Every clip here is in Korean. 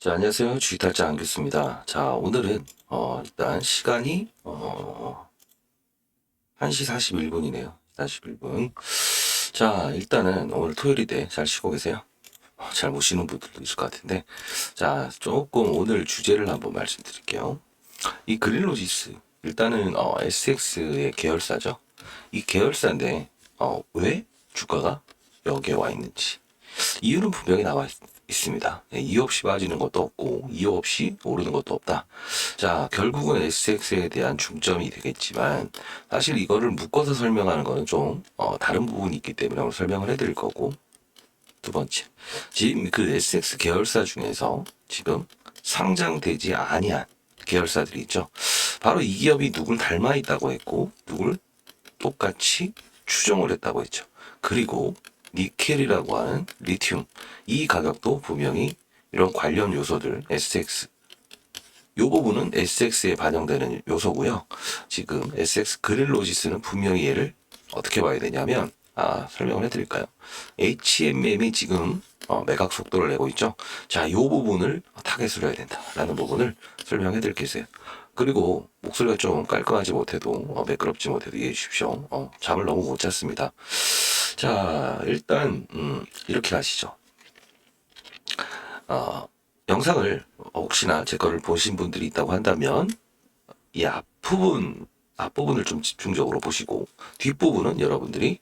자, 안녕하세요. 주식탈자 안교수입니다. 자, 오늘은, 일단 시간이, 1시 41분이네요. 41분. 자, 일단은 오늘 토요일인데 잘 쉬고 계세요? 잘 못 쉬는 분들도 있을 것 같은데. 자, 조금 오늘 주제를 한번 말씀드릴게요. 이 그린로지스. 일단은, SX의 계열사죠. 이 계열사인데, 왜 주가가 여기에 와 있는지. 이유는 분명히 나와 있습니다. 이유 없이 빠지는 것도 없고 이유 없이 오르는 것도 없다. 자, 결국은 SX에 대한 중점이 되겠지만 사실 이거를 묶어서 설명하는 거는 좀 다른 부분이 있기 때문에 오늘 설명을 해드릴 거고, 두 번째, 지금 그 SX 계열사 중에서 지금 상장되지 아니한 계열사들이 있죠. 바로 이 기업이 누굴 닮아 있다고 했고 누굴 똑같이 추종을 했다고 했죠. 그리고 니켈이라고 하는 리튬, 이 가격도 분명히 이런 관련 요소들 SX, 요 부분은 SX에 반영되는 요소고요. 지금 SX 그릴로지스는 분명히 얘를 어떻게 봐야 되냐면, 설명을 해드릴까요? HMM이 지금 매각 속도를 내고 있죠. 자, 요 부분을 타겟으로 해야 된다라는 부분을 설명해 드릴게요. 그리고 목소리가 좀 깔끔하지 못해도 매끄럽지 못해도 이해해 주십시오. 잠을 너무 못 잤습니다. 자, 일단 이렇게 가시죠. 영상을 혹시나 제 거를 보신 분들이 있다고 한다면 이 앞부분을 좀 집중적으로 보시고 뒷부분은 여러분들이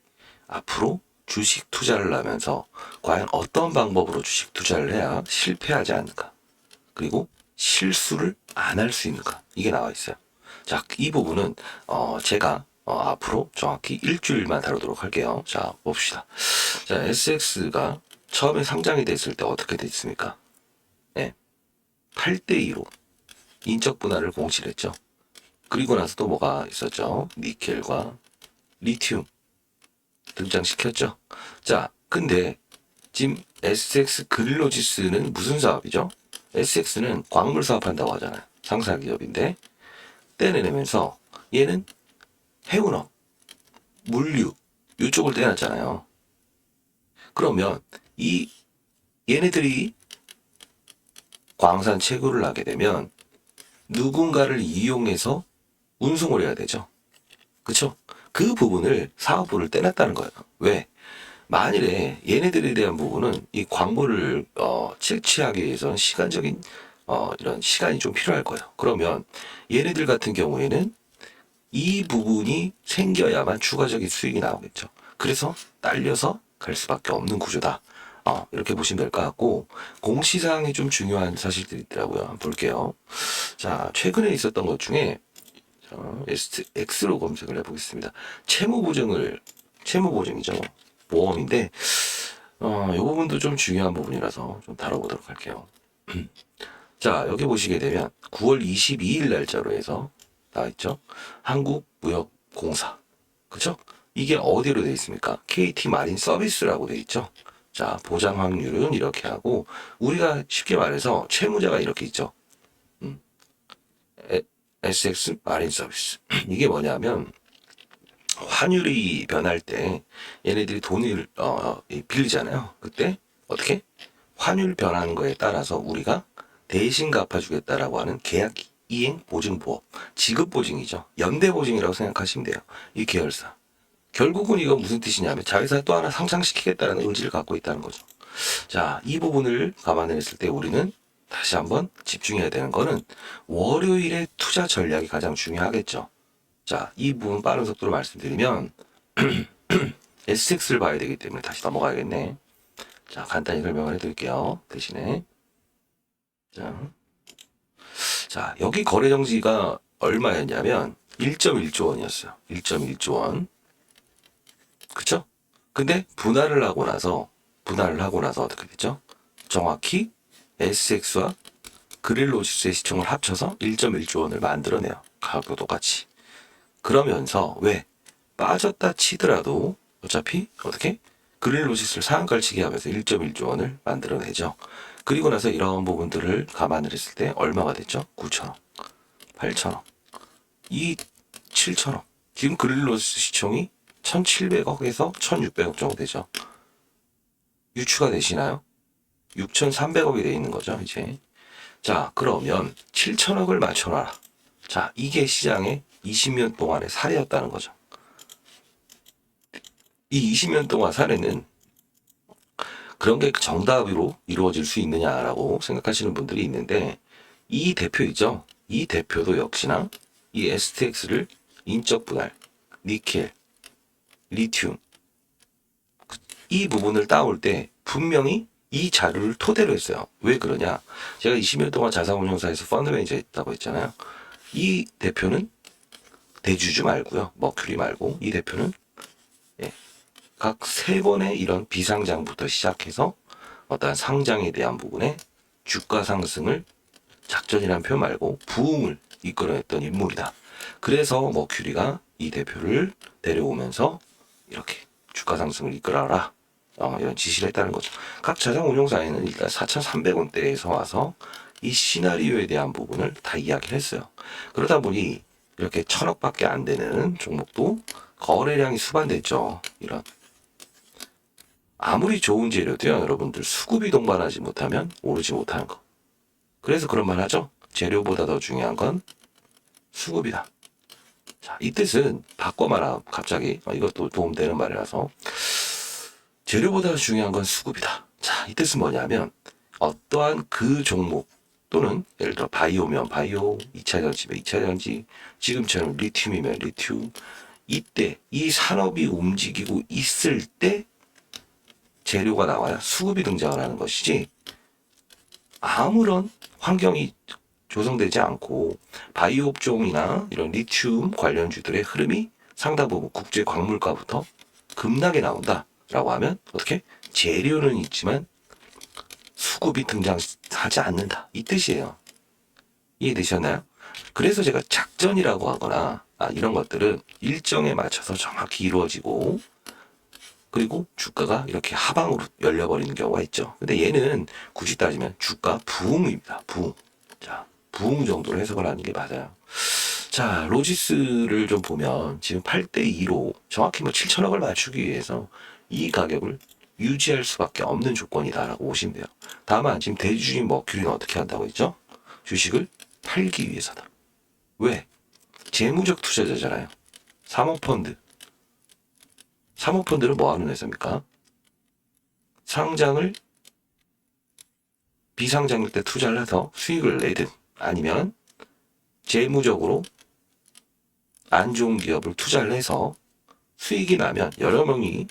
앞으로 주식 투자를 하면서 과연 어떤 방법으로 주식 투자를 해야 실패하지 않는가, 그리고 실수를 안 할 수 있는가, 이게 나와 있어요. 자, 이 부분은 제가 앞으로 정확히 일주일만 다루도록 할게요. 자, 봅시다. 자, SX가 처음에 상장이 됐을 때 어떻게 됐습니까? 네, 8대2로 인적 분할을 공시를 했죠. 그리고 나서 또 뭐가 있었죠? 니켈과 리튬 등장시켰죠. 자, 근데 지금 SX 그릴로지스는 무슨 사업이죠? SX는 광물 사업한다고 하잖아요. 상사 기업인데 떼내면서 얘는 해운업, 물류 이쪽을 떼놨잖아요. 그러면 이 얘네들이 광산 채굴을 하게 되면 누군가를 이용해서 운송을 해야 되죠. 그쵸? 그 부분을 사업부를 떼놨다는 거예요. 왜? 만일에 얘네들에 대한 부분은 이 광고를 채취하기 위해서는 시간적인 이런 시간이 좀 필요할 거예요. 그러면 얘네들 같은 경우에는 이 부분이 생겨야만 추가적인 수익이 나오겠죠. 그래서 딸려서 갈 수밖에 없는 구조다. 이렇게 보시면 될 것 같고, 공시사항이 좀 중요한 사실들이 있더라고요. 한번 볼게요. 자, 최근에 있었던 것 중에 X로 검색을 해보겠습니다. 채무보증이죠. 보험인데, 이 부분도 좀 중요한 부분이라서 좀 다뤄보도록 할게요. 자, 여기 보시게 되면 9월 22일 날짜로 해서 나와있죠. 한국무역공사. 그쵸? 이게 어디로 되어 있습니까? KT 마린 서비스라고 되어 있죠. 자, 보장 확률은 이렇게 하고, 우리가 쉽게 말해서 채무자가 이렇게 있죠. SX 마린 서비스. 이게 뭐냐면, 환율이 변할 때 얘네들이 돈을 빌리잖아요. 그때 어떻게 환율 변하는 거에 따라서 우리가 대신 갚아주겠다라고 하는 계약 이행 보증보험, 지급 보증이죠. 연대 보증이라고 생각하시면 돼요. 이 계열사. 결국은 이거 무슨 뜻이냐면 자회사 또 하나 상장시키겠다는 의지를 갖고 있다는 거죠. 자, 이 부분을 감안을 했을 때 우리는 다시 한번 집중해야 되는 거는 월요일의 투자 전략이 가장 중요하겠죠. 자, 이 부분 빠른 속도로 말씀드리면 SX를 봐야 되기 때문에 다시 넘어가야겠네. 자, 간단히 설명을 해드릴게요. 대신에 자, 여기 거래 정지가 얼마였냐면 1.1조 원이었어요. 1.1조 원. 그쵸? 근데 분할을 하고 나서 어떻게 됐죠? 정확히 SX와 그릴로지스의 시총을 합쳐서 1.1조 원을 만들어내요. 가격도 똑같이. 그러면서 왜 빠졌다 치더라도 어차피 어떻게 그릴로지스를 상한가를 치게 하면서 1.1조 원을 만들어내죠. 그리고 나서 이런 부분들을 감안을 했을 때 얼마가 됐죠? 9천억, 8천억, 이 7천억. 지금 그릴로지스 시총이 1,700억에서 1,600억 정도 되죠. 유추가 되시나요? 6,300억이 돼 있는 거죠, 이제. 자, 그러면 7천억을 맞춰놔라. 자, 이게 시장의 20년 동안의 사례였다는 거죠. 이 20년 동안 사례는 그런 게 정답으로 이루어질 수 있느냐라고 생각하시는 분들이 있는데, 이 대표 있죠? 이 대표도 역시나 이 STX를 인적 분할, 니켈, 리튬 이 부분을 따올 때 분명히 이 자료를 토대로 했어요. 왜 그러냐? 제가 20년 동안 자산운용사에서 펀드 매니저 했다고 했잖아요. 이 대표는 대주주 말고요. 머큐리 말고 이 대표는 각 3번의 이런 비상장부터 시작해서 어떠한 상장에 대한 부분에 주가 상승을 작전이라는 표현 말고 부흥을 이끌어냈던 인물이다. 그래서 머큐리가 이 대표를 데려오면서 이렇게 주가 상승을 이끌어라. 이런 지시를 했다는 거죠. 각 자산운용사에는 일단 4,300원대에서 와서 이 시나리오에 대한 부분을 다 이야기를 했어요. 그러다 보니 이렇게 1,000억밖에 안 되는 종목도 거래량이 수반됐죠. 이런 아무리 좋은 재료도요, 여러분들 수급이 동반하지 못하면 오르지 못하는 거. 그래서 그런 말 하죠. 재료보다 더 중요한 건 수급이다. 자, 이 뜻은 바꿔 말하 갑자기 이것도 도움되는 말이라서 재료보다 중요한 건 수급이다. 자, 이 뜻은 뭐냐면 어떠한 그 종목 또는 예를 들어 바이오면 바이오, 2차 전지면 2차 전지, 지금처럼 리튬이면 리튬, 이때 이 산업이 움직이고 있을 때 재료가 나와야 수급이 등장을 하는 것이지, 아무런 환경이 조성되지 않고 바이오 업종이나 이런 리튬 관련주들의 흐름이 상당 부분 국제 광물가부터 급락에 나온다라고 하면 어떻게? 재료는 있지만 수급이 등장하지 않는다. 이 뜻이에요. 이해되셨나요? 그래서 제가 작전이라고 하거나 이런 것들은 일정에 맞춰서 정확히 이루어지고 그리고 주가가 이렇게 하방으로 열려버리는 경우가 있죠. 근데 얘는 굳이 따지면 주가 부흥입니다. 부흥. 자, 부흥 정도로 해석을 하는 게 맞아요. 자, 로지스를 좀 보면 지금 8대2로 정확히 뭐 7천억을 맞추기 위해서 이 가격을 유지할 수밖에 없는 조건이다라고 보시면 돼요. 다만 지금 대주주인 머큐리는 어떻게 한다고 했죠? 주식을 팔기 위해서다. 왜? 재무적 투자자잖아요. 사모펀드. 사모펀드는 뭐 하는 회사입니까? 상장을 비상장일 때 투자를 해서 수익을 내든 아니면 재무적으로 안 좋은 기업을 투자를 해서 수익이 나면 여러 명이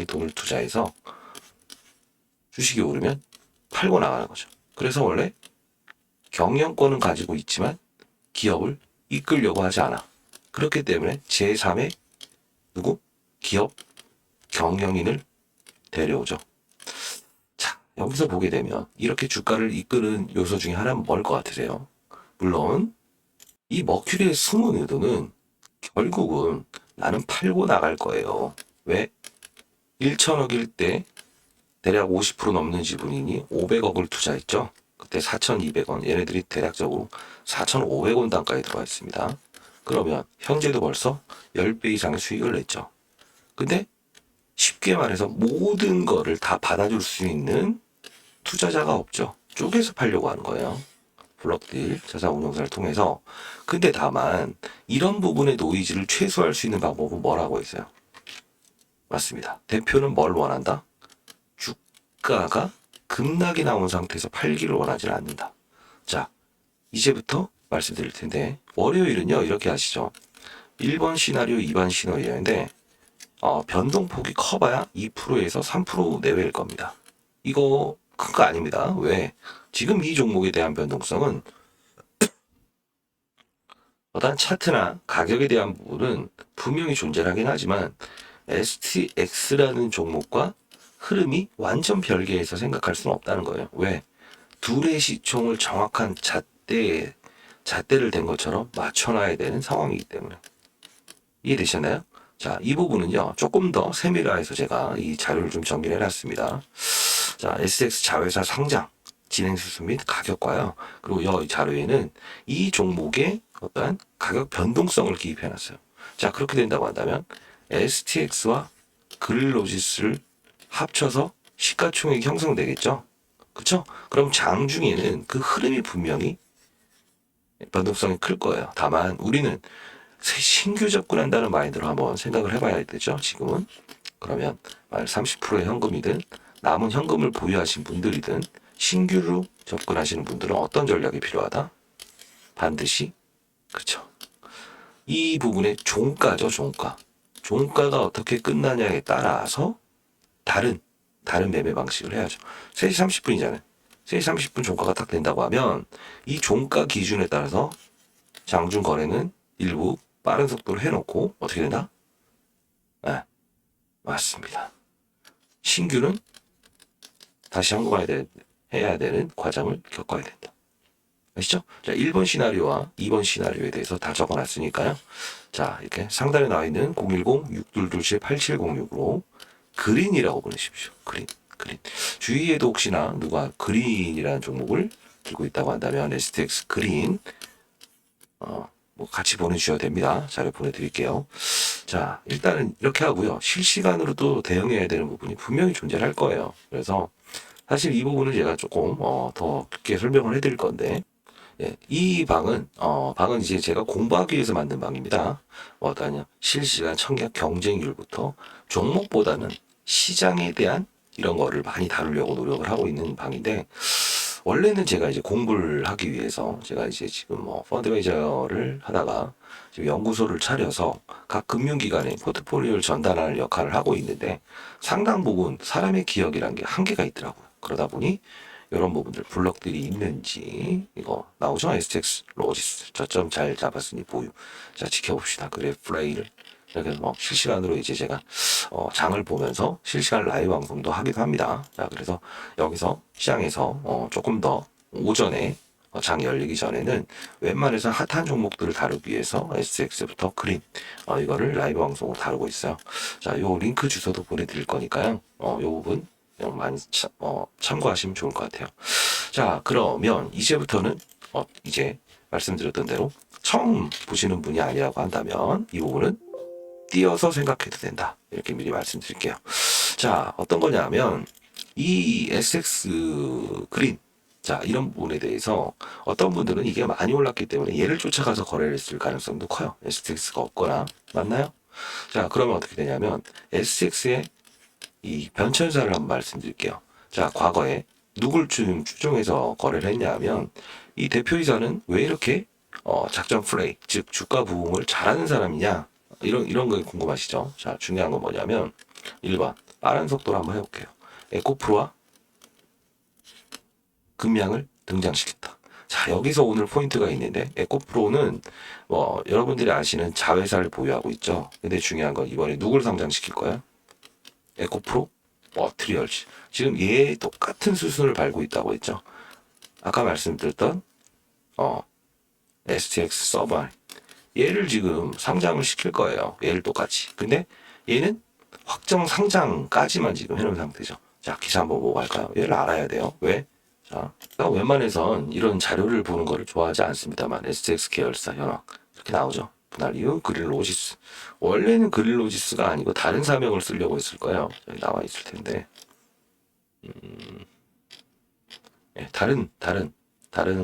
돈을 투자해서 주식이 오르면 팔고 나가는 거죠. 그래서 원래 경영권은 가지고 있지만 기업을 이끌려고 하지 않아. 그렇기 때문에 제3의 누구? 기업 경영인을 데려오죠. 자, 여기서 보게 되면 이렇게 주가를 이끄는 요소 중에 하나는 뭘 것 같으세요? 물론 이 머큐리의 숨은 의도는 결국은 나는 팔고 나갈 거예요. 왜? 1천억일 때 대략 50% 넘는 지분이니 500억을 투자했죠. 그때 4,200원, 얘네들이 대략적으로 4,500원 단가에 들어와 있습니다. 그러면 현재도 벌써 10배 이상의 수익을 냈죠. 근데 쉽게 말해서 모든 거를 다 받아줄 수 있는 투자자가 없죠. 쪼개서 팔려고 하는 거예요. 블록딜 자산운용사를 통해서. 근데 다만 이런 부분의 노이즈를 최소화할 수 있는 방법은 뭐라고 했어요? 맞습니다. 대표는 뭘 원한다? 주가가 급락이 나온 상태에서 팔기를 원하지는 않는다. 자, 이제부터 말씀드릴 텐데 월요일은요 이렇게 하시죠. 1번 시나리오, 2번 시나리오인데 변동폭이 커봐야 2%에서 3% 내외일 겁니다. 이거 큰 거 아닙니다. 왜? 지금 이 종목에 대한 변동성은 어떤 차트나 가격에 대한 부분은 분명히 존재하긴 하지만 STX라는 종목과 흐름이 완전 별개에서 생각할 수는 없다는 거예요. 왜? 둘의 시총을 정확한 잣대를 댄 것처럼 맞춰놔야 되는 상황이기 때문에. 이해되셨나요? 자, 이 부분은요, 조금 더 세밀화해서 제가 이 자료를 좀 정리를 해놨습니다. 자, SX 자회사 상장, 진행 수수 및 가격과요. 그리고 이 자료에는 이 종목의 어떠한 가격 변동성을 기입해놨어요. 자, 그렇게 된다고 한다면 STX와 그릴로지스를 합쳐서 시가총액이 형성되겠죠. 그쵸? 그럼 장중에는 그 흐름이 분명히 변동성이 클 거예요. 다만 우리는 신규 접근한다는 마인드로 한번 생각을 해봐야 되죠. 지금은. 그러면 만약 30%의 현금이든 남은 현금을 보유하신 분들이든 신규로 접근하시는 분들은 어떤 전략이 필요하다? 반드시 그렇죠. 이 부분의 종가죠, 종가. 종가가 어떻게 끝나냐에 따라서 다른 매매 방식을 해야죠. 3시 30분이잖아요. 3시 30분 종가가 딱 된다고 하면 이 종가 기준에 따라서 장중 거래는 일부 빠른 속도로 해놓고 어떻게 된다? 네, 맞습니다. 신규는 다시 해야 되는 과정을 겪어야 된다. 아시죠? 자, 1번 시나리오와 2번 시나리오에 대해서 다 적어놨으니까요. 자, 이렇게 상단에 나와 있는 010-6227-8706으로 그린이라고 보내십시오. 그린. 주위에도 혹시나 누가 그린이라는 종목을 들고 있다고 한다면 STX 그린 뭐 같이 보내주셔도 됩니다. 자료 보내드릴게요. 자, 일단은 이렇게 하고요. 실시간으로 또 대응해야 되는 부분이 분명히 존재할 거예요. 그래서 사실 이 부분은 제가 조금 더 깊게 설명을 해드릴 건데 예, 이 방은 이제 제가 공부하기 위해서 만든 방입니다. 어떠냐, 실시간 청약 경쟁률부터 종목보다는 시장에 대한 이런 거를 많이 다루려고 노력을 하고 있는 방인데, 원래는 제가 이제 공부를 하기 위해서 제가 이제 지금 펀드 매니저를 하다가 지금 연구소를 차려서 각 금융기관에 포트폴리오를 전달하는 역할을 하고 있는데 상당 부분 사람의 기억이란 게 한계가 있더라고요. 그러다 보니 이런 부분들 블럭들이 있는지 이거 나오죠? STX 로지스 저점 잘 잡았으니 보유. 자, 지켜봅시다. 그래 플레이를 이렇게 실시간으로 이제 제가 장을 보면서 실시간 라이브 방송도 하기도 합니다. 자, 그래서 여기서 시장에서 조금 더 오전에 장 열리기 전에는 웬만해서 핫한 종목들을 다루기 위해서 SX부터 그린 이거를 라이브 방송으로 다루고 있어요. 자, 요 링크 주소도 보내드릴 거니까요. 요 부분 많이 참고하시면 좋을 것 같아요. 자, 그러면 이제부터는 이제 말씀드렸던 대로 처음 보시는 분이 아니라고 한다면 이 부분은 띄어서 생각해도 된다. 이렇게 미리 말씀드릴게요. 자, 어떤 거냐면 이 SX 그린 자, 이런 부분에 대해서 어떤 분들은 이게 많이 올랐기 때문에 얘를 쫓아가서 거래를 했을 가능성도 커요. STX가 없거나 맞나요? 자, 그러면 어떻게 되냐면 STX의 이 변천사를 한번 말씀드릴게요. 자, 과거에 누굴 추종해서 거래를 했냐면 이 대표이사는 왜 이렇게 작전 플레이, 즉 주가 부응을 잘하는 사람이냐 이런 거 궁금하시죠? 자, 중요한 건 뭐냐면 1번 빠른 속도로 한번 해볼게요. 에코프로와 금양을 등장시켰다. 자, 여기서 오늘 포인트가 있는데 에코프로는 여러분들이 아시는 자회사를 보유하고 있죠. 근데 중요한 건 이번에 누굴 상장시킬 거야? 에코프로 머트리얼즈. 지금 얘 똑같은 수순을 밟고 있다고 했죠. 아까 말씀드렸던 STX 서버 얘를 지금 상장을 시킬 거예요. 얘를 똑같이. 근데 얘는 확정 상장까지만 지금 해놓은 상태죠. 자, 기사 한번 보고 갈까요? 얘를 알아야 돼요. 왜? 자, 웬만해선 이런 자료를 보는 거를 좋아하지 않습니다만 STX 계열사 현황 이렇게 나오죠. 분할 이후 그릴로지스. 원래는 그릴로지스가 아니고 다른 사명을 쓰려고 했을 거예요. 여기 나와 있을 텐데. 예, 다른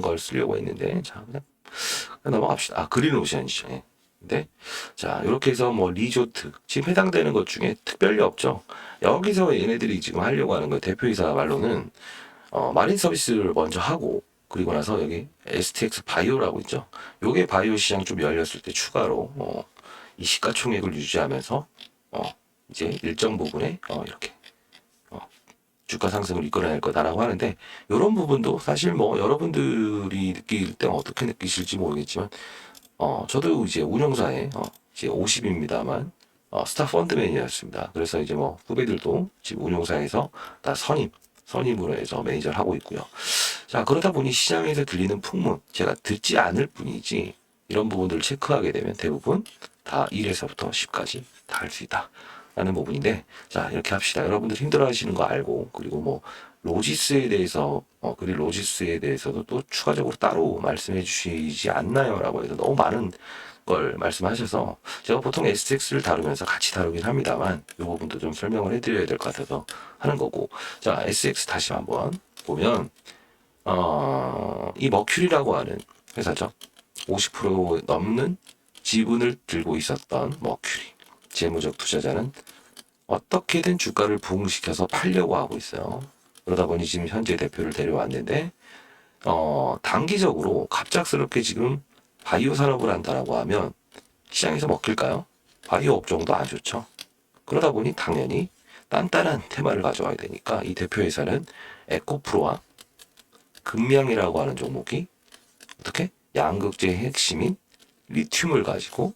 걸 쓰려고 했는데 자, 그냥 넘어갑시다. 아, 그린오션이죠. 예. 근데 자, 이렇게 해서 리조트 지금 해당되는 것 중에 특별히 없죠. 여기서 얘네들이 지금 하려고 하는 거 대표이사 말로는 마린 서비스를 먼저 하고 그리고 나서 여기 STX 바이오라고 있죠. 요게 바이오 시장 좀 열렸을 때 추가로 이 시가총액을 유지하면서 이제 일정 부분에 이렇게 주가 상승을 이끌어낼 거다라고 하는데 이런 부분도 사실 여러분들이 느낄 때 어떻게 느끼실지 모르겠지만 저도 이제 운영사에 이제 50입니다만 스타 펀드맨이었습니다. 그래서 이제 후배들도 지금 운영사에서 다 선임으로 해서 매니저를 하고 있고요. 자, 그러다 보니 시장에서 들리는 풍문 제가 듣지 않을 뿐이지 이런 부분들을 체크하게 되면 대부분 다 1에서부터 10까지 다 할 수 있다. 라는 부분인데, 자, 이렇게 합시다. 여러분들 힘들어 하시는 거 알고, 그리고 로지스에 대해서, 그리고 로지스에 대해서도 또 추가적으로 따로 말씀해 주시지 않나요? 라고 해서 너무 많은 걸 말씀하셔서, 제가 보통 STX를 다루면서 같이 다루긴 합니다만, 이 부분도 좀 설명을 해드려야 될 것 같아서 하는 거고, 자, SX 다시 한번 보면 이 머큐리라고 하는 회사죠. 50% 넘는 지분을 들고 있었던 머큐리 재무적 투자자는 어떻게든 주가를 부흥시켜서 팔려고 하고 있어요. 그러다 보니 지금 현재 대표를 데려왔는데 단기적으로 갑작스럽게 지금 바이오 산업을 한다라고 하면 시장에서 먹힐까요? 바이오 업종도 안 좋죠. 그러다 보니 당연히 단단한 테마를 가져와야 되니까 이 대표회사는 에코프로와 금량이라고 하는 종목이 어떻게 양극재의 핵심인 리튬을 가지고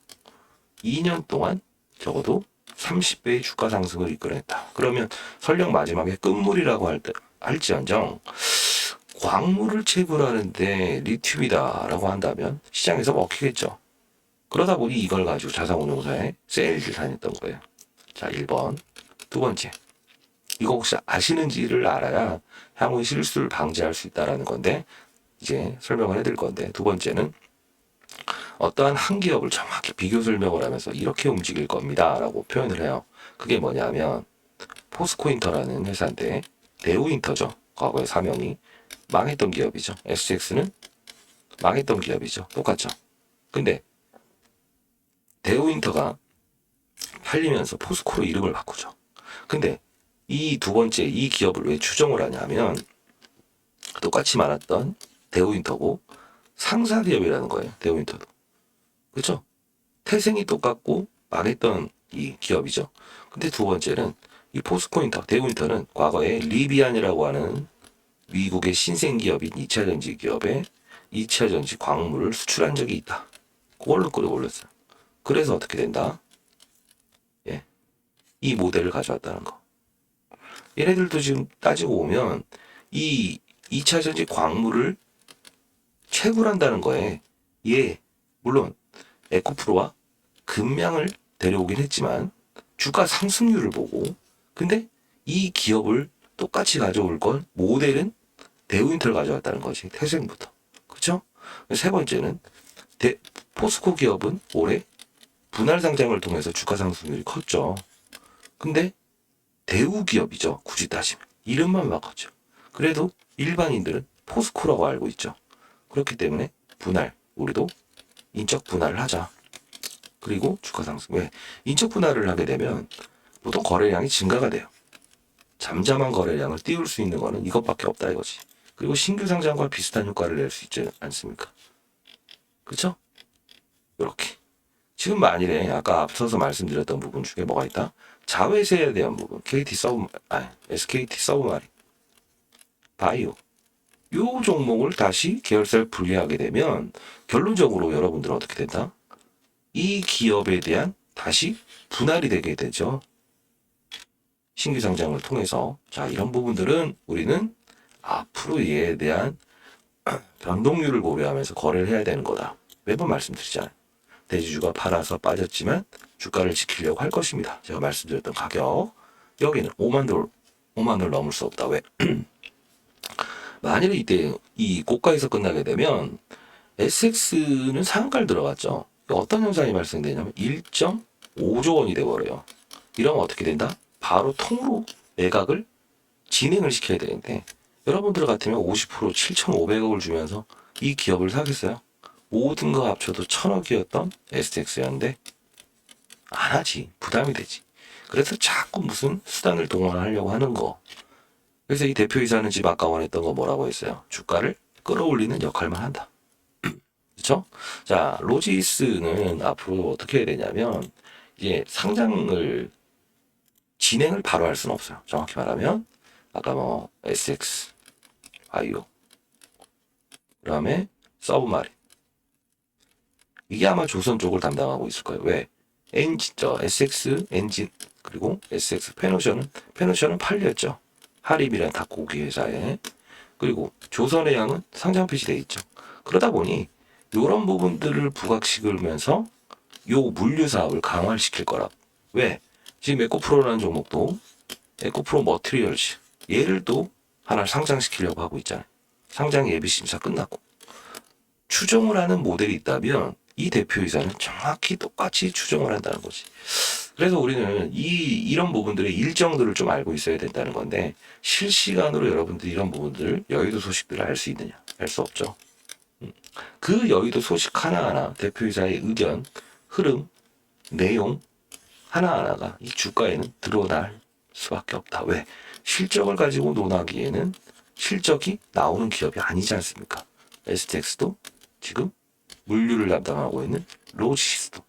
2년 동안 적어도 30배의 주가 상승을 이끌어냈다. 그러면 설령 마지막에 끝물이라고 할지언정 광물을 채굴하는데 리튬이다라고 한다면 시장에서 먹히겠죠. 그러다 보니 이걸 가지고 자산운용사에 세일을 다녔던 거예요. 자, 1번. 두 번째. 이거 혹시 아시는지를 알아야 향후 실수를 방지할 수 있다라는 건데 이제 설명을 해드릴 건데 두 번째는 어떠한 한 기업을 정확히 비교 설명을 하면서 이렇게 움직일 겁니다 라고 표현을 해요. 그게 뭐냐면 포스코인터라는 회사인데 대우인터죠. 과거의 사명이 망했던 기업이죠. SX는 망했던 기업이죠. 똑같죠. 근데 대우인터가 팔리면서 포스코로 이름을 바꾸죠. 근데 이 두 번째 이 기업을 왜 추정을 하냐면 똑같이 많았던 대우인터고 상사 기업이라는 거예요. 대우인터도. 그렇죠? 태생이 똑같고 망했던 이 기업이죠. 근데 두 번째는 이 포스코인터, 대우인터는 과거에 리비안이라고 하는 미국의 신생기업인 2차전지 기업에 2차전지 광물을 수출한 적이 있다. 그걸로 끌어올렸어요. 그래서 어떻게 된다? 예, 이 모델을 가져왔다는 거. 얘네들도 지금 따지고 보면 이 2차전지 광물을 채굴한다는 거에 물론 에코프로와 금량을 데려오긴 했지만 주가 상승률을 보고 근데 이 기업을 똑같이 가져올 건 모델은 대우인터를 가져왔다는 거지. 태생부터. 그렇죠? 세 번째는 포스코 기업은 올해 분할 상장을 통해서 주가 상승률이 컸죠. 근데 대우 기업이죠. 굳이 따지면. 이름만 바꿨죠. 그래도 일반인들은 포스코라고 알고 있죠. 그렇기 때문에 우리도 인적 분할을 하자. 그리고 주가 상승. 왜? 인적 분할을 하게 되면 보통 거래량이 증가가 돼요. 잠잠한 거래량을 띄울 수 있는 거는 이것밖에 없다 이거지. 그리고 신규 상장과 비슷한 효과를 낼 수 있지 않습니까? 그렇죠? 이렇게. 지금 만일에 아까 앞서서 말씀드렸던 부분 중에 뭐가 있다? 자회사에 대한 부분, SKT 서브마린, 바이오. 요 종목을 다시 계열사를 분리하게 되면 결론적으로 여러분들은 어떻게 된다? 이 기업에 대한 다시 분할이 되게 되죠. 신규 상장을 통해서. 자, 이런 부분들은 우리는 앞으로 얘에 대한 변동률을 고려하면서 거래를 해야 되는 거다. 매번 말씀드리잖아요. 대주주가 팔아서 빠졌지만 주가를 지키려고 할 것입니다. 제가 말씀드렸던 가격. 여기는 5만 원 넘을 수 없다. 왜? 만일에 이때 이 고가에서 끝나게 되면 SX는 상한가를 들어갔죠. 어떤 현상이 발생되냐면 1.5조 원이 돼버려요. 이러면 어떻게 된다? 바로 통으로 매각을 진행을 시켜야 되는데 여러분들 같으면 50% 7,500억을 주면서 이 기업을 사겠어요? 모든 거 합쳐도 1,000억이었던 SX였는데 안 하지. 부담이 되지. 그래서 자꾸 무슨 수단을 동원하려고 하는 거. 그래서 이 대표이사는 집 아까 원했던 거 뭐라고 했어요? 주가를 끌어올리는 역할만 한다. 그렇죠? 자, 로지스는 앞으로 어떻게 해야 되냐면 이제 상장을 진행을 바로 할 수는 없어요. 정확히 말하면 아까 뭐 SX, 바이오, 그다음에 서브마린 이게 아마 조선 쪽을 담당하고 있을 거예요. 왜? SX 엔진 그리고 SX 페노션은 팔렸죠. 하립이라는 닭고기 회사에. 그리고 조선의 양은 상장 폐지돼 있죠. 그러다 보니 이런 부분들을 부각시키면서 요 물류 사업을 강화시킬 거라. 왜? 지금 에코프로라는 종목도 에코프로 머티리얼즈 얘를 또 하나 상장시키려고 하고 있잖아요. 상장 예비 심사 끝났고 추정을 하는 모델이 있다면 이 대표이사는 정확히 똑같이 추정을 한다는 거지. 그래서 우리는 이런 부분들의 일정들을 좀 알고 있어야 된다는 건데, 실시간으로 여러분들이 이런 부분들, 여의도 소식들을 알 수 있느냐? 알 수 없죠. 그 여의도 소식 하나하나, 대표이사의 의견, 흐름, 내용 하나하나가 이 주가에는 드러날 수밖에 없다. 왜? 실적을 가지고 논하기에는 실적이 나오는 기업이 아니지 않습니까? STX도 지금 물류를 담당하고 있는 로지스도.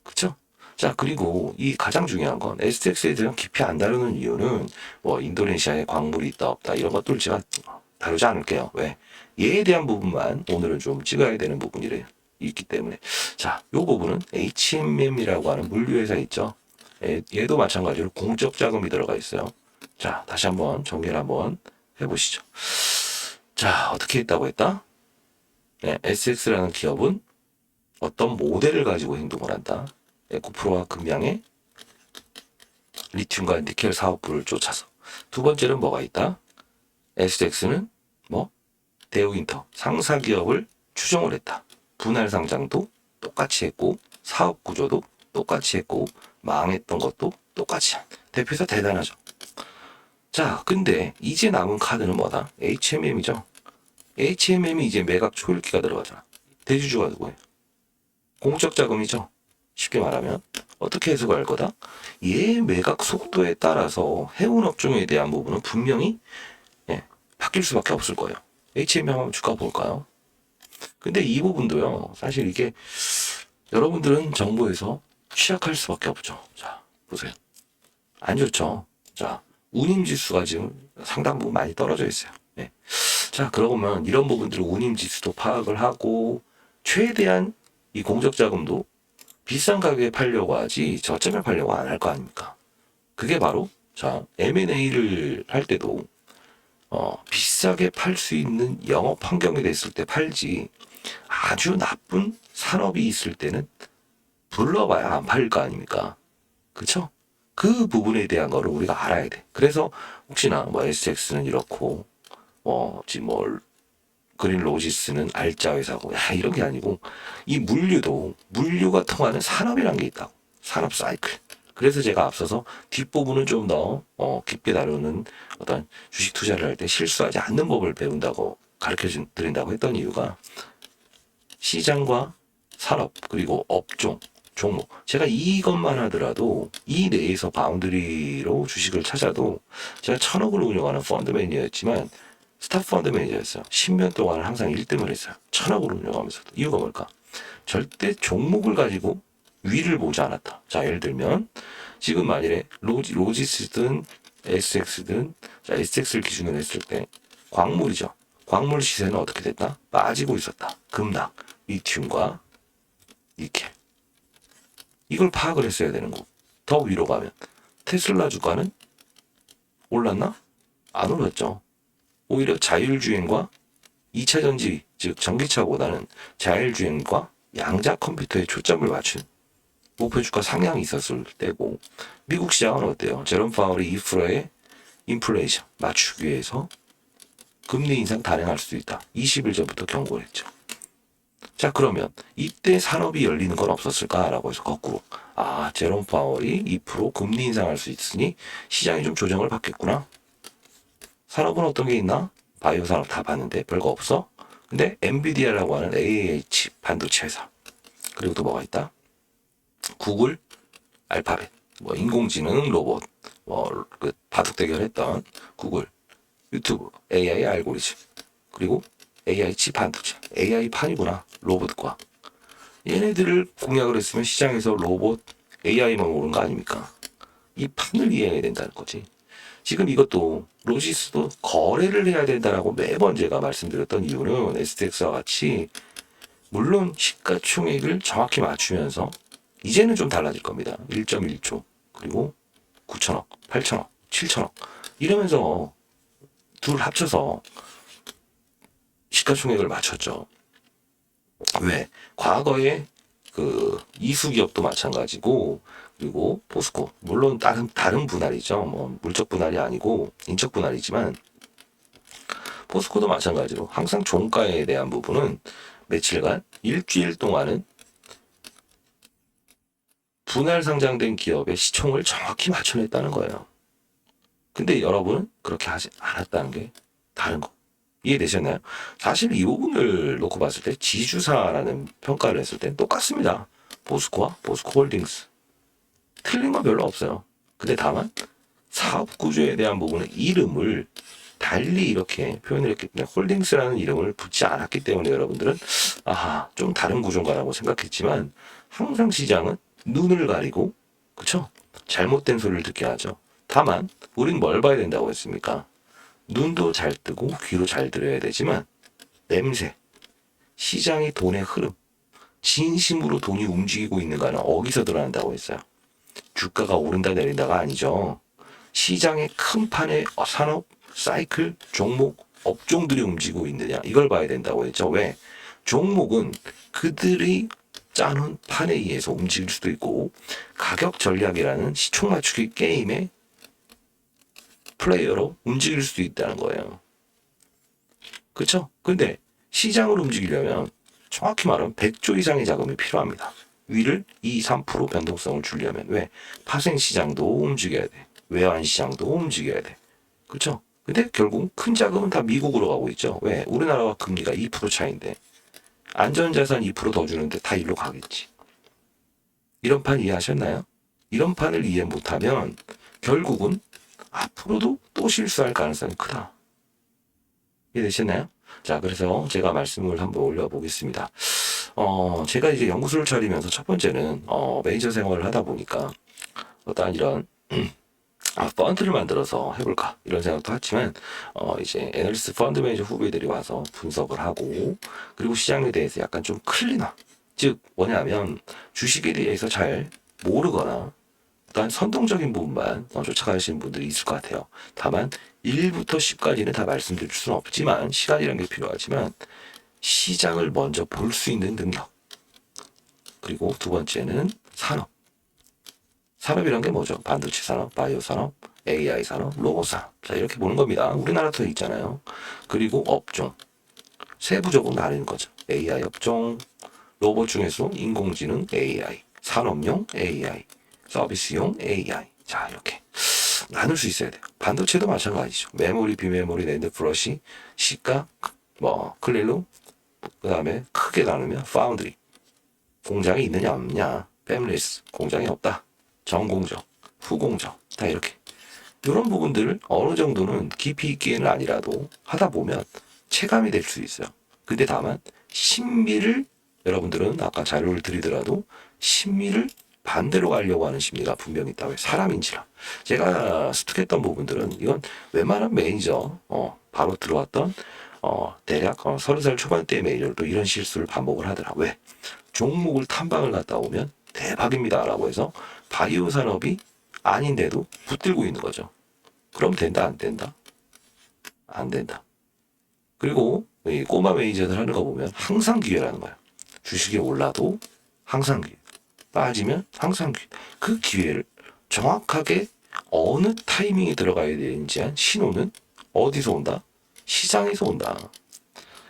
그쵸? 자, 그리고 이 가장 중요한 건 STX에 대한 깊이 안 다루는 이유는 뭐 인도네시아에 광물이 있다 없다 이런 것들 제가 다루지 않을게요. 왜? 얘에 대한 부분만 오늘은 좀 찍어야 되는 부분이래 있기 때문에. 자, 요 부분은 HMM이라고 하는 물류회사 있죠? 얘도 마찬가지로 공적 자금이 들어가 있어요. 자, 다시 한번 정리를 한번 해보시죠. 자, 어떻게 했다고 했다? 네, SX라는 기업은 어떤 모델을 가지고 행동을 한다. 에코프로와 금양의 리튬과 니켈 사업부를 쫓아서. 두 번째는 뭐가 있다? SX는 뭐? 대우인터 상사 기업을 추종을 했다. 분할 상장도 똑같이 했고 사업 구조도 똑같이 했고 망했던 것도 똑같이 한 대표이사 대단하죠. 자, 근데 이제 남은 카드는 뭐다? HMM이죠. HMM이 이제 매각 초읽기가 들어가잖아. 대주주가 누구예요? 공적 자금이죠. 쉽게 말하면 어떻게 해석을 할 거다? 얘 매각 속도에 따라서 해운 업종에 대한 부분은 분명히 바뀔 수밖에 없을 거예요. HMM 한번 주가 볼까요? 근데 이 부분도요. 사실 이게 여러분들은 정보에서 취약할 수밖에 없죠. 자, 보세요. 안 좋죠. 자, 운임지수가 지금 상당 부분 많이 떨어져 있어요. 네. 자, 그러면 이런 부분들을 운임지수도 파악을 하고 최대한 이 공적자금도 비싼 가격에 팔려고 하지 저점에 팔려고 안 할 거 아닙니까? 그게 바로 자 M&A를 할 때도 비싸게 팔 수 있는 영업 환경이 됐을 때 팔지 아주 나쁜 산업이 있을 때는 불러봐야 안 팔릴 거 아닙니까? 그쵸? 그 부분에 대한 거를 우리가 알아야 돼. 그래서 혹시나 뭐 SX는 이렇고 지금 뭐 그린 로지스는 알짜 회사고 야 이런 게 아니고 이 물류가 통하는 산업이란 게 있다고. 산업 사이클. 그래서 제가 앞서서 뒷부분은 좀 더 깊게 다루는 어떤 주식 투자를 할 때 실수하지 않는 법을 배운다고 가르쳐 드린다고 했던 이유가 시장과 산업 그리고 업종 종목 제가 이것만 하더라도 이 내에서 바운드리로 주식을 찾아도 제가 1,000억을 운영하는 펀드 매니저였지만 스탑 펀드 매니저였어요. 10년 동안 항상 1등을 했어요. 1,000억을 운영하면서도. 이유가 뭘까? 절대 종목을 가지고 위를 보지 않았다. 자, 예를 들면 지금 만일에 로지스든 SX든 자, SX를 기준으로 했을 때 광물이죠. 광물 시세는 어떻게 됐다? 빠지고 있었다. 급락, 리튬과 니켈. 이걸 파악을 했어야 되는 거고. 더 위로 가면 테슬라 주가는 올랐나? 안 올랐죠. 오히려 자율주행과 2차 전지, 즉 전기차보다는 자율주행과 양자 컴퓨터에 초점을 맞춘 목표 주가 상향이 있었을 때고 미국 시장은 어때요? 제롬 파월이 2%의 인플레이션 맞추기 위해서 금리 인상 단행할 수도 있다. 20일 전부터 경고를 했죠. 자, 그러면 이때 산업이 열리는 건 없었을까라고 해서 거꾸로 제롬 파월이 2% 금리 인상할 수 있으니 시장이 좀 조정을 받겠구나. 산업은 어떤 게 있나? 바이오 산업 다 봤는데 별거 없어. 근데 엔비디아라고 하는 AH 반도체 회사 그리고 또 뭐가 있다? 구글, 알파벳, 뭐 인공지능 로봇, 뭐 그 바둑 대결했던 구글, 유튜브, AI 알고리즘 그리고 AI 칩 반도체, AI 판이구나 로봇과 얘네들을 공략을 했으면 시장에서 로봇, AI만 오른 거 아닙니까? 이 판을 이해해야 된다는 거지. 지금 이것도 로지스도 거래를 해야 된다라고 매번 제가 말씀드렸던 이유는 STX와 같이 물론 시가총액을 정확히 맞추면서 이제는 좀 달라질 겁니다. 1.1조 그리고 9천억, 8천억, 7천억 이러면서 둘 합쳐서 시가총액을 맞췄죠. 왜? 과거에 그 이수기업도 마찬가지고 그리고 포스코 물론 다른 분할이죠. 뭐 물적 분할이 아니고 인적 분할이지만 포스코도 마찬가지로 항상 종가에 대한 부분은 며칠간 일주일 동안은 분할 상장된 기업의 시총을 정확히 맞춰냈다는 거예요. 근데 여러분은 그렇게 하지 않았다는 게 다른 거. 이해되셨나요? 사실 이 부분을 놓고 봤을 때 지주사라는 평가를 했을 때 똑같습니다. 포스코와 포스코홀딩스. 틀린 건 별로 없어요. 근데 다만 사업 구조에 대한 부분의 이름을 달리 이렇게 표현을 했기 때문에 홀딩스라는 이름을 붙지 않았기 때문에 여러분들은 아하 좀 다른 구조인가라고 생각했지만 항상 시장은 눈을 가리고 그쵸? 잘못된 소리를 듣게 하죠. 다만 우린 뭘 봐야 된다고 했습니까? 눈도 잘 뜨고 귀로 잘 들어야 되지만 냄새, 시장의 돈의 흐름, 진심으로 돈이 움직이고 있는가는 어디서 드러난다고 했어요. 주가가 오른다 내린다가 아니죠. 시장의 큰 판의 산업, 사이클, 종목, 업종들이 움직이고 있느냐 이걸 봐야 된다고 했죠. 왜? 종목은 그들이 짜놓은 판에 의해서 움직일 수도 있고 가격 전략이라는 시총 맞추기 게임의 플레이어로 움직일 수도 있다는 거예요. 그렇죠? 근데 시장을 움직이려면 정확히 말하면 100조 이상의 자금이 필요합니다. 위를 2, 3% 변동성을 주려면 왜? 파생 시장도 움직여야 돼. 외환 시장도 움직여야 돼. 그렇죠? 근데 결국 큰 자금은 다 미국으로 가고 있죠. 왜? 우리나라와 금리가 2% 차이인데 안전자산 2%더 주는데 다 일로 가겠지. 이런 판 이해하셨나요? 이런 판을 이해 못하면 결국은 앞으로도 또 실수할 가능성이 크다. 이해되셨나요? 자, 그래서 제가 말씀을 한번 올려보겠습니다. 제가 이제 연구소를 차리면서 첫 번째는, 매니저 생활을 하다 보니까 어떤 이런, 펀드를 만들어서 해볼까 이런 생각도 했지만 이제 애널리스트 펀드 매니저 후배들이 와서 분석을 하고 그리고 시장에 대해서 약간 좀 클린화 즉 뭐냐면 주식에 대해서 잘 모르거나 어떤 선동적인 부분만 쫓아가시는 분들이 있을 것 같아요. 다만 1부터 10까지는 다 말씀드릴 수는 없지만 시간이라는 게 필요하지만 시장을 먼저 볼 수 있는 능력 그리고 두 번째는 산업 산업이란 게 뭐죠? 반도체 산업, 바이오 산업, AI 산업, 로봇 산업. 자, 이렇게 보는 겁니다. 우리나라도 있잖아요. 그리고 업종. 세부적으로 나뉘는 거죠. AI 업종, 로봇 중에서 인공지능 AI, 산업용 AI, 서비스용 AI. 자, 이렇게 나눌 수 있어야 돼요. 반도체도 마찬가지죠. 메모리, 비메모리, 낸드 플러시, 시가, 클릴룸, 그 다음에 크게 나누면 파운드리. 공장이 있느냐 없느냐. 팹리스. 공장이 없다. 전공정, 후공정, 다 이렇게. 이런 부분들을 어느 정도는 깊이 있기는 아니라도 하다 보면 체감이 될 수 있어요. 근데 다만, 심리를, 여러분들은 아까 자료를 드리더라도, 심리를 반대로 가려고 하는 심리가 분명히 있다. 왜? 사람인지라. 제가 습득했던 부분들은, 이건 웬만한 매니저, 바로 들어왔던, 대략 30살 초반대의 매니저도 이런 실수를 반복을 하더라. 왜? 종목을 탐방을 갔다 오면 대박입니다. 라고 해서 바이오 산업이 아닌데도 붙들고 있는 거죠. 그럼 된다, 안 된다? 안 된다. 그리고 이 꼬마 매니저들 하는 거 보면 항상 기회라는 거야. 주식이 올라도 항상 기회. 빠지면 항상 기회. 그 기회를 정확하게 어느 타이밍에 들어가야 되는지 한 신호는 어디서 온다? 시장에서 온다.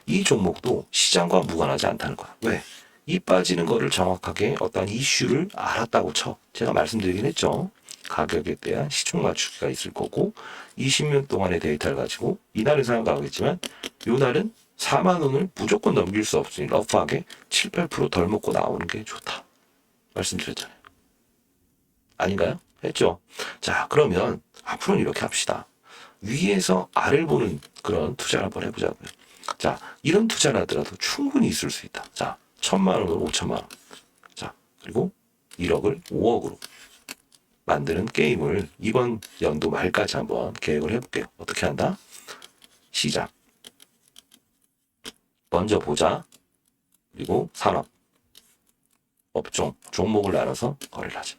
이 종목도 시장과 무관하지 않다는 거야. 왜? 이 빠지는 거를 정확하게 어떤 이슈를 알았다고 쳐. 제가 말씀드리긴 했죠. 가격에 대한 시총 맞추기가 있을 거고 20년 동안의 데이터를 가지고 이날은 생각하겠지만 요 날은 4만 원을 무조건 넘길 수 없으니 러프하게 7, 8%덜 먹고 나오는 게 좋다. 말씀드렸잖아요. 아닌가요? 했죠? 자, 그러면 앞으로는 이렇게 합시다. 위에서 아래를 보는 그런 투자를 한번 해보자고요. 자, 이런 투자를 하더라도 충분히 있을 수 있다. 자, 1,000만 원으로 5천만 원. 자, 그리고 1억을 5억으로 만드는 게임을 이번 연도 말까지 한번 계획을 해볼게요. 어떻게 한다? 시작. 먼저 보자. 그리고 산업, 업종, 종목을 나눠서 거래를 하자.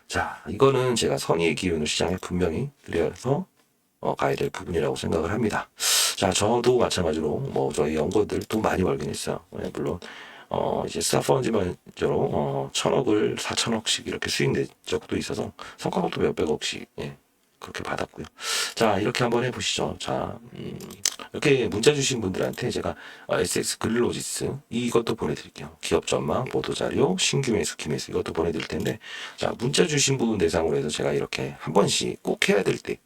자, 이거는 제가 선의의 기운을 시장에 분명히 들여서 가야 될 부분이라고 생각을 합니다. 자, 저도 마찬가지로 저희 연구원들 돈 많이 벌긴 했어요. 물론 이제 스타펀드만저로 1,000억을 4,000억씩 이렇게 수익 낸 적도 있어서 성과급도 몇백억씩 그렇게 받았고요. 자, 이렇게 한번 해보시죠. 자, 이렇게 문자 주신 분들한테 제가 SX 글로지스 이것도 보내드릴게요. 기업 전망, 보도자료, 신규 매수, 기매수 이것도 보내드릴 텐데, 자, 문자 주신 분 대상으로 해서 제가 이렇게 한 번씩 꼭 해야 될 때,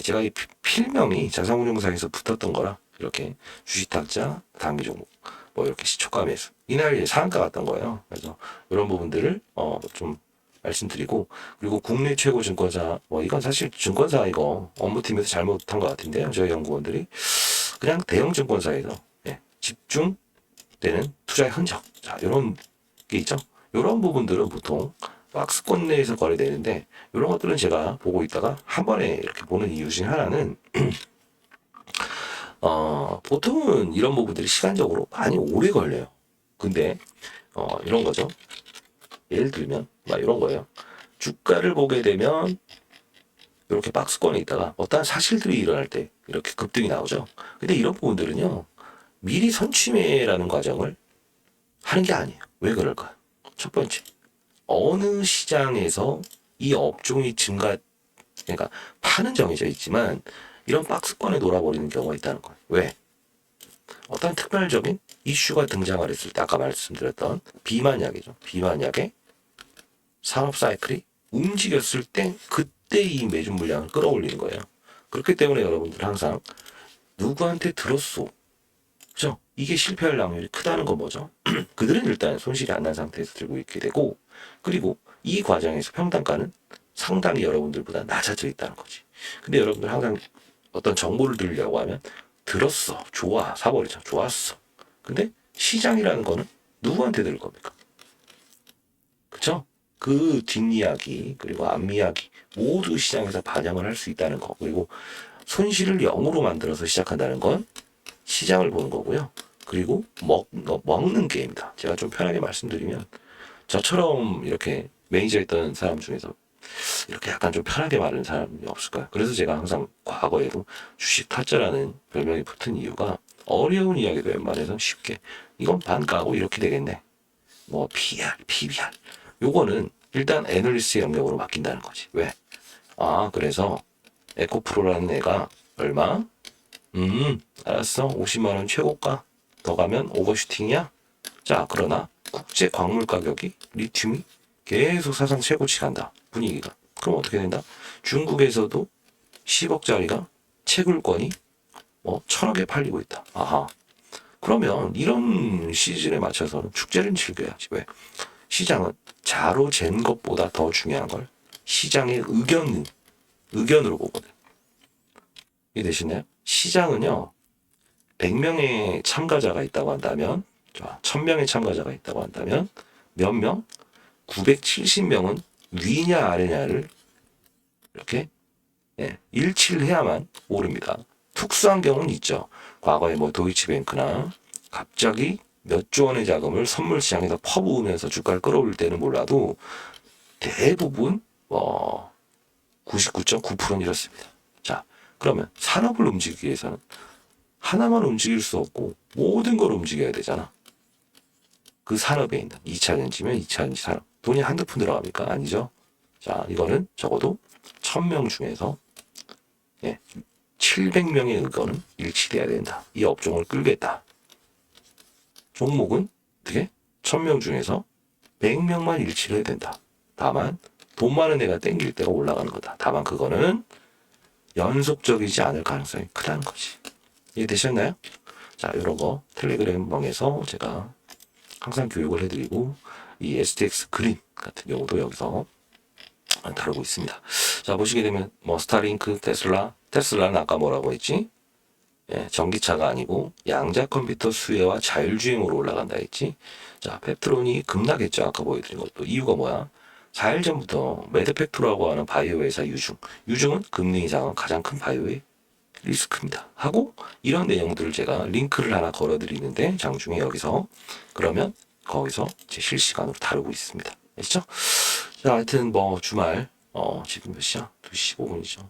제가 이 필명이 자산운용사에서 붙었던 거라 이렇게 주식탁자, 단기 종목, 뭐 이렇게 시초가 매수 이날 상한가 갔던 거예요. 그래서 이런 부분들을 좀 말씀드리고, 그리고 국내 최고 증권사, 뭐 이건 사실 증권사 이거 업무팀에서 잘못한 것 같은데요. 저희 연구원들이 그냥 대형 증권사에서 집중되는 투자의 흔적, 자 이런 게 있죠. 이런 부분들은 보통 박스권 내에서 거래되는데, 이런 것들은 제가 보고 있다가 한 번에 이렇게 보는 이유 중에 하나는 보통은 이런 부분들이 시간적으로 많이 오래 걸려요. 근데 이런 거죠. 예를 들면 막 이런 거예요. 주가를 보게 되면 이렇게 박스권에 있다가 어떠한 사실들이 일어날 때 이렇게 급등이 나오죠. 근데 이런 부분들은요, 미리 선취매라는 과정을 하는 게 아니에요. 왜 그럴까요? 첫 번째, 어느 시장에서 이 업종이 그러니까 파는 정해져 있지만 이런 박스권에 놀아버리는 경우가 있다는 거예요. 왜? 어떤 특별적인 이슈가 등장을 했을 때, 아까 말씀드렸던 비만약이죠. 비만약의 산업 사이클이 움직였을 때 그때 이 매준 물량을 끌어올리는 거예요. 그렇기 때문에 여러분들 항상 누구한테 들었소? 그죠? 이게 실패할 확률이 크다는 건 뭐죠? 그들은 일단 손실이 안 난 상태에서 들고 있게 되고, 그리고 이 과정에서 평단가는 상당히 여러분들보다 낮아져 있다는 거지. 근데 여러분들 항상 어떤 정보를 들으려고 하면 들었어, 좋아, 사버리죠. 좋았어. 근데 시장이라는 거는 누구한테 들을 겁니까? 그쵸? 그 뒷이야기 그리고 앞이야기 모두 시장에서 반영을 할 수 있다는 거, 그리고 손실을 0으로 만들어서 시작한다는 건 시장을 보는 거고요. 그리고 먹는 게임이다. 제가 좀 편하게 말씀드리면, 저처럼 이렇게 매니저였던 사람 중에서 이렇게 약간 좀 편하게 말하는 사람이 없을까요? 그래서 제가 항상 과거에도 주식 타짜라는 별명이 붙은 이유가, 어려운 이야기도 웬만해서 쉽게 이건 반가고 이렇게 되겠네, 뭐 PR, PBR 요거는 일단 애널리스트의 영역으로 맡긴다는 거지. 왜? 그래서 에코프로라는 애가 얼마? 알았어. 50만 원 최고가. 더 가면 오버슈팅이야. 자, 그러나 국제 광물 가격이, 리튬이 계속 사상 최고치 간다. 분위기가. 그럼 어떻게 된다? 중국에서도 10억짜리가 채굴권이 뭐 1000억에 팔리고 있다. 아하. 그러면 이런 시즌에 맞춰서는 축제를 즐겨야지. 왜? 시장은 자로 잰 것보다 더 중요한 걸 시장의 의견으로 보거든. 이해되시나요? 시장은요, 100명의 참가자가 있다고 한다면, 1000명의 참가자가 있다고 한다면, 몇 명? 970명은 위냐 아래냐를 이렇게 일치를 해야만 오릅니다. 특수한 경우는 있죠. 과거에 뭐 도이치뱅크나 갑자기 몇 조 원의 자금을 선물 시장에서 퍼부으면서 주가를 끌어올릴 때는 몰라도 대부분 99.9%는 이렇습니다. 자, 그러면 산업을 움직이기 위해서는 하나만 움직일 수 없고 모든 걸 움직여야 되잖아. 그 산업에 있는 2차 전지면 2차 전지 산업. 돈이 한두 푼 들어갑니까? 아니죠. 자, 이거는 적어도 1000명 중에서 700명의 의견은 일치돼야 된다. 이 업종을 끌겠다. 종목은 어떻게? 1000명 중에서 100명만 일치를 해야 된다. 다만 돈 많은 애가 땡길 때가 올라가는 거다. 다만 그거는 연속적이지 않을 가능성이 크다는 거지. 이해되셨나요? 자, 이런 거 텔레그램방에서 제가 항상 교육을 해드리고, 이 STX 그린 같은 경우도 여기서 다루고 있습니다. 자, 보시게 되면 뭐 스타링크, 테슬라는 아까 뭐라고 했지? 전기차가 아니고 양자 컴퓨터 수혜와 자율주행으로 올라간다 했지. 자, 펩트론이 급락했죠. 아까 보여드린 것도. 이유가 뭐야? 4일 전부터 메드팩토라고 하는 바이오 회사 유중은 금리 인상은 가장 큰 바이오의 리스크입니다. 하고 이런 내용들을 제가 링크를 하나 걸어드리는데, 장중에 여기서 그러면 거기서 제 실시간으로 다루고 있습니다. 아시죠? 자, 하여튼 뭐 주말 지금 몇 시야? 2시 15분이죠.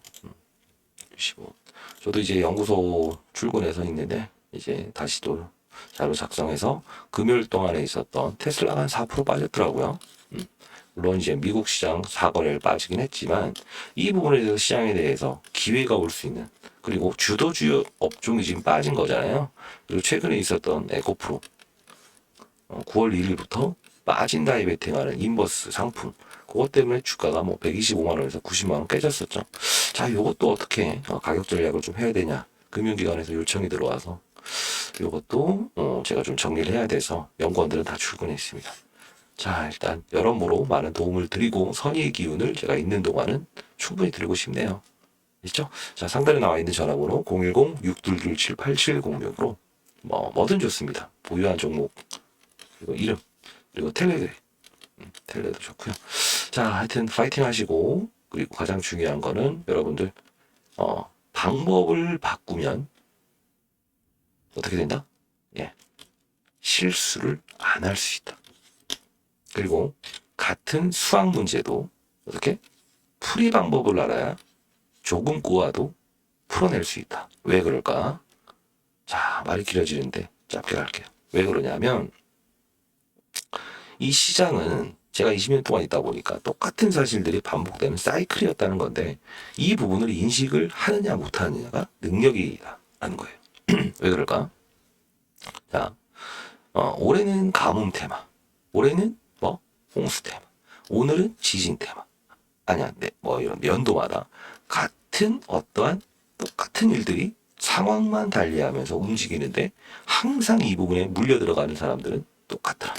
2시 15분. 저도 이제 연구소 출근해서 있는데, 이제 다시 또 자료 작성해서 금요일 동안에 있었던 테슬라가 한 4% 빠졌더라고요. 물론 이제 미국 시장 4거래를 빠지긴 했지만 이 부분에 대해서 시장에 대해서 기회가 올 수 있는, 그리고 주도주요 업종이 지금 빠진 거잖아요. 그리고 최근에 있었던 에코프로 9월 1일부터 빠진 다이베팅하는 인버스 상품, 그것 때문에 주가가 뭐 125만 원에서 90만 원 깨졌었죠. 자, 이것도 어떻게 가격 전략을 좀 해야 되냐, 금융기관에서 요청이 들어와서 이것도 제가 좀 정리를 해야 돼서 연구원들은 다 출근했습니다. 자, 일단 여러모로 많은 도움을 드리고 선의의 기운을 제가 있는 동안은 충분히 드리고 싶네요. 있죠? 자, 상단에 나와 있는 전화번호 010-622-7870으로 뭐든 좋습니다. 보유한 종목, 그리고 이름, 그리고 텔레그램, 텔레도 좋고요. 자, 하여튼 파이팅 하시고, 그리고 가장 중요한 거는 여러분들 방법을 바꾸면 어떻게 된다? 예, 실수를 안 할 수 있다. 그리고 같은 수학 문제도 어떻게 풀이 방법을 알아야 조금 꼬아도 풀어낼 수 있다. 왜 그럴까? 자, 말이 길어지는데 짧게 갈게요. 왜 그러냐면 이 시장은 제가 20년 동안 있다 보니까 똑같은 사실들이 반복되는 사이클이었다는 건데, 이 부분을 인식을 하느냐 못하느냐가 능력이라는 거예요. 왜 그럴까? 자, 올해는 가뭄 테마, 올해는 뭐 홍수 테마, 오늘은 지진 테마. 아니야, 네, 뭐 이런 연도마다 같은 어떠한 똑같은 일들이 상황만 달리하면서 움직이는데 항상 이 부분에 물려 들어가는 사람들은 똑같더라.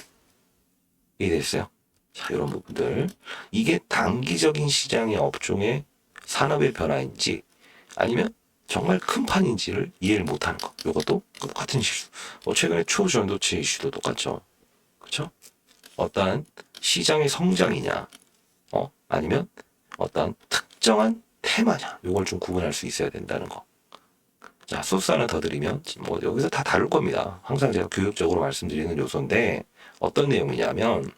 이해됐어요? 자, 이런 부분들. 이게 단기적인 시장의 업종의 산업의 변화인지 아니면 정말 큰 판인지를 이해를 못하는 거. 이것도 똑같은 실수. 최근에 초전도체 이슈도 똑같죠. 그렇죠? 어떠한 시장의 성장이냐, 아니면 어떠한 특정한 테마냐, 이걸 좀 구분할 수 있어야 된다는 거. 자, 소스 하나 더 드리면 뭐 여기서 다 다룰 겁니다. 항상 제가 교육적으로 말씀드리는 요소인데, 어떤 내용이냐면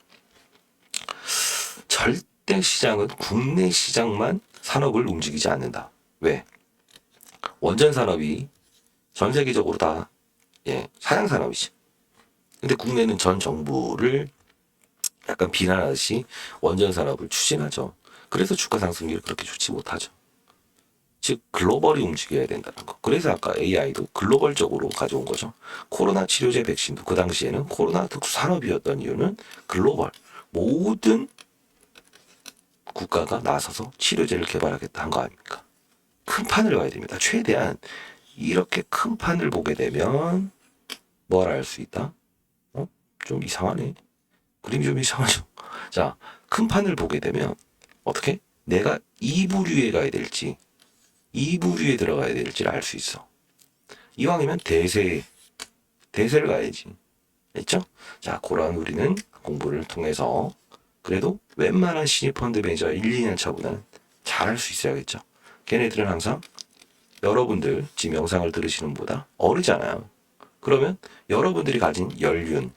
절대 시장은 국내 시장만 산업을 움직이지 않는다. 왜? 원전 산업이 전 세계적으로 다 사양 산업이지. 근데 국내는 전 정부를 약간 비난하듯이 원전 산업을 추진하죠. 그래서 주가 상승률이 그렇게 좋지 못하죠. 즉 글로벌이 움직여야 된다는 거. 그래서 아까 AI도 글로벌적으로 가져온 거죠. 코로나 치료제 백신도 그 당시에는 코로나 특수 산업이었던 이유는 글로벌 모든 국가가 나서서 치료제를 개발하겠다 한 거 아닙니까? 큰 판을 봐야 됩니다. 최대한 이렇게 큰 판을 보게 되면 뭘 알 수 있다? 좀 이상하네. 그림이 좀 이상하죠. 자, 큰 판을 보게 되면 어떻게? 내가 이 부류에 가야 될지 이 부류에 들어가야 될지를 알 수 있어. 이왕이면 대세를 가야지. 됐죠? 자, 그런 우리는 공부를 통해서 그래도 웬만한 신입 펀드 매니저 1, 2년 차보다는 잘할 수 있어야겠죠. 걔네들은 항상 여러분들 지금 영상을 들으시는 분보다 어리잖아요. 그러면 여러분들이 가진 연륜,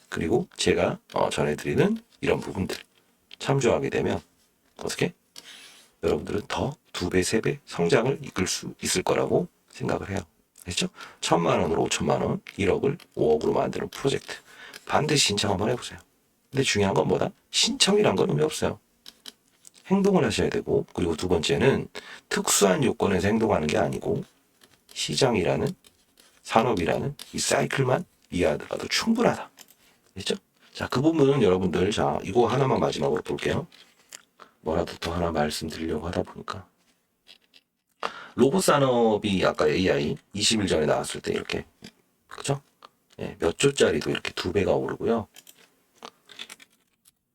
그리고 제가 전해드리는 이런 부분들 참조하게 되면 어떻게? 여러분들은 더 2배, 3배 성장을 이끌 수 있을 거라고 생각을 해요. 됐죠? 1,000만 원으로 5천만 원, 1억을 5억으로 만드는 프로젝트. 반드시 신청 한번 해보세요. 근데 중요한 건 뭐다? 신청이란 건 의미 없어요. 행동을 하셔야 되고, 그리고 두 번째는 특수한 요건에서 행동하는 게 아니고 시장이라는 산업이라는 이 사이클만 이해하더라도 충분하다. 됐죠? 자, 그 부분은 여러분들, 자, 이거 하나만 마지막으로 볼게요. 뭐라도 더 하나 말씀드리려고 하다 보니까. 로봇 산업이 아까 AI 20일 전에 나왔을 때 이렇게, 그죠? 몇 조짜리도 이렇게 2배가 오르고요.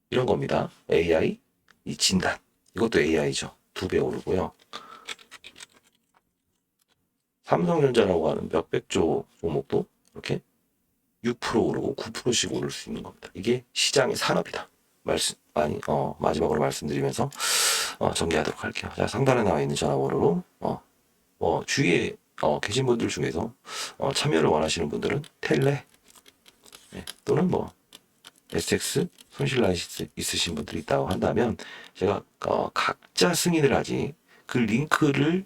이런 겁니다. AI, 이 진단. 이것도 AI죠. 2배 오르고요. 삼성전자라고 하는 몇백조 종목도 이렇게 6% 오르고 9%씩 오를 수 있는 겁니다. 이게 시장의 산업이다. 마지막으로 말씀드리면서 정리하도록 할게요. 자, 상단에 나와 있는 전화번호로 주위에 계신 분들 중에서 참여를 원하시는 분들은 텔레 또는 SX 손실 라이센스 있으신 분들이 있다고 한다면 제가 각자 승인을 하지 그 링크를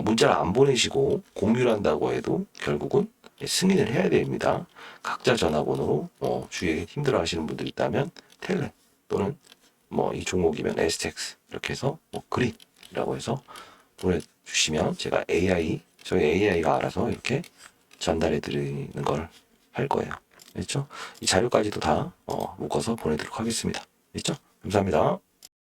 문자를 안 보내시고 공유를 한다고 해도 결국은 승인을 해야 됩니다. 각자 전화번호로 주위에 힘들어 하시는 분들이 있다면 텔레 또는 뭐 이 종목이면 STX 이렇게 해서 뭐 그린이라고 해서 보내주시면 제가 저희 AI가 알아서 이렇게 전달해 드리는 걸 할 거예요. 됐죠? 이 자료까지도 다 묶어서 보내도록 하겠습니다. 됐죠? 감사합니다.